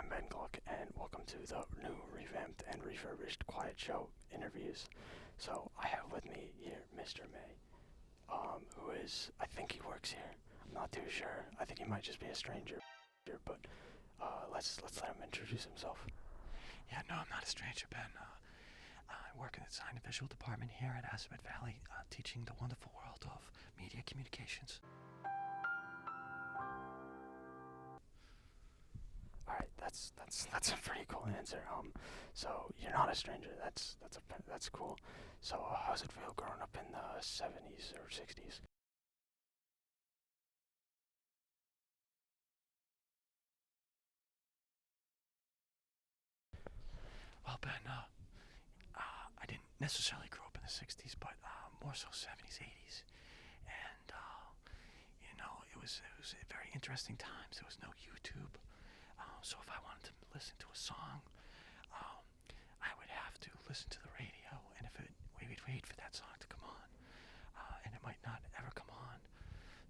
I'm Ben Gluck, and welcome to the new, revamped, and refurbished Quiet Show interviews. So I have with me here Mr. May, who is, I think he works here. I'm not too sure. I think he might just be a stranger, but let's let him introduce himself. Yeah, no, I'm not a stranger, Ben. I work in the design and visual department here at Aspet Valley, teaching the wonderful world of media communications. All right, that's a pretty cool answer. So you're not a stranger. That's cool. So how's it feel growing up in the 70s or 60s? Well, Ben, I didn't necessarily grow up in the 60s, but more so 70s, 80s. And, it was very interesting times. There was no YouTube. So if I wanted to listen to a song, I would have to listen to the radio. And we would wait for that song to come on. And it might not ever come on.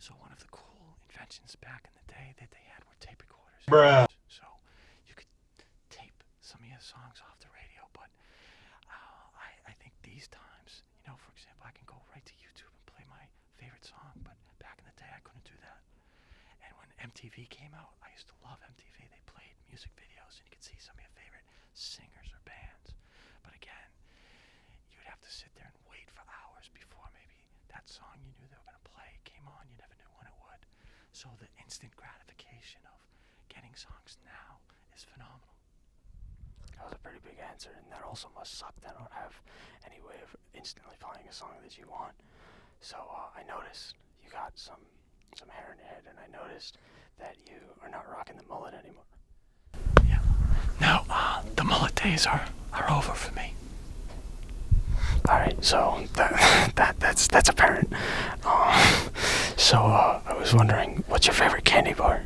So one of the cool inventions back in the day that they had were tape recorders. Bruh. So you could tape some of your songs off the radio, but I think these times, for example, I can go right to YouTube and play my favorite song, but back in the day I couldn't do that. And when MTV came out, I used to love MTV. They played music videos and you could see some of your favorite singers or bands. But again, you'd have to sit there and wait for hours before maybe that song you knew they were going to play came on. You never knew when it would. So the instant gratification of getting songs now is phenomenal. That was a pretty big answer, and that also must suck to not have any way of instantly playing a song that you want. So I noticed you got some hair in your head, and I noticed that you are not rocking the mullet anymore. Yeah. No, the mullet days are over for me. All right, so that's apparent. So I was wondering, what's your favorite candy bar?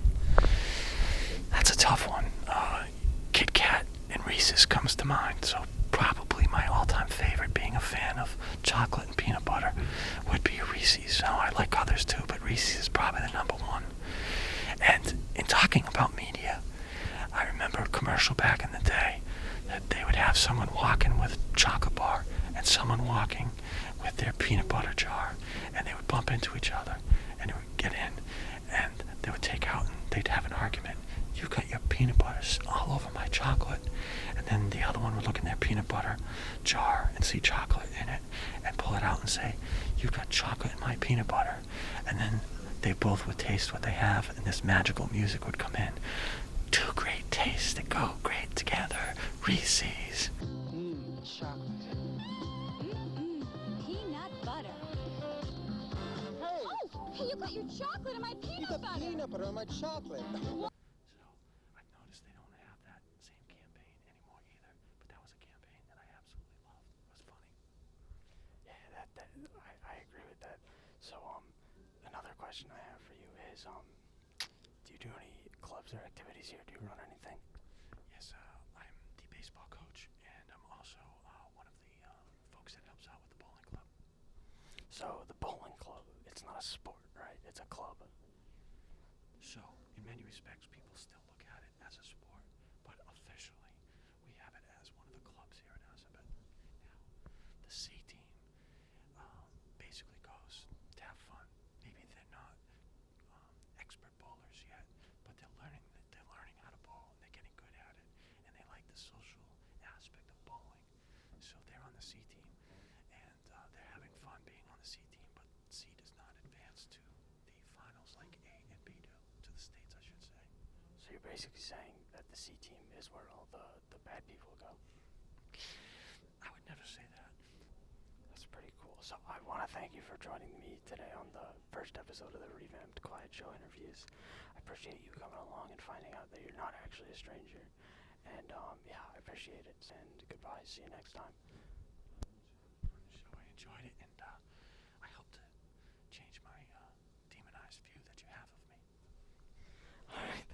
That's a tough one. Kit Kat and Reese's comes to mind, so probably my all-time favorite, being a fan of chocolate and peanut butter, would be a Reese's. Now, I like others too, but Reese's is probably the number one. And in talking about media, I remember a commercial back in the day that they would have someone walking with a chocolate bar and someone walking with their peanut butter jar, and they would bump into each other, and they would get in, and they would take out, and they'd have an argument. You got your peanut butter all over my chocolate. And then the other one would look in their peanut butter jar and see chocolate in it and pull it out and say, you got chocolate in my peanut butter. And then they both would taste what they have, and this magical music would come in. Two great tastes that go great together. Reese's. Chocolate. Peanut butter. Hey! Oh, hey, you got your chocolate in my peanut You got butter. peanut butter on my chocolate. So I've noticed they don't have that same campaign anymore either. But that was a campaign that I absolutely loved. It was funny. Yeah, I agree with that. So another question I have for you is do you do any clubs or activities here? Do you run anything? Yes, I'm the baseball coach, and I'm also one of the folks that helps out with the bowling club. So the bowling club, it's not a sport, right? It's a club. So, in many respects, people still look at it as a sport, but officially, we have it as one of the clubs here at Aspet. Now, the C team basically goes to have fun. Maybe they're not expert bowlers yet, but they're learning how to bowl, and they're getting good at it, and they like the social aspect of bowling. So they're on the C team, and they're having fun being on the C team, but C does not advance to the finals like A and B do, to the states, I should say. So you're basically saying that the C team is where all the bad people go. I would never say that. That's pretty cool. So I want to thank you for joining me today on the first episode of the revamped Quiet Show interviews. I appreciate you coming along and finding out that you're not actually a stranger. And yeah, I appreciate it. And goodbye. See you next time. So I enjoyed it, and I hope to change my demonized view that you have of me. All right.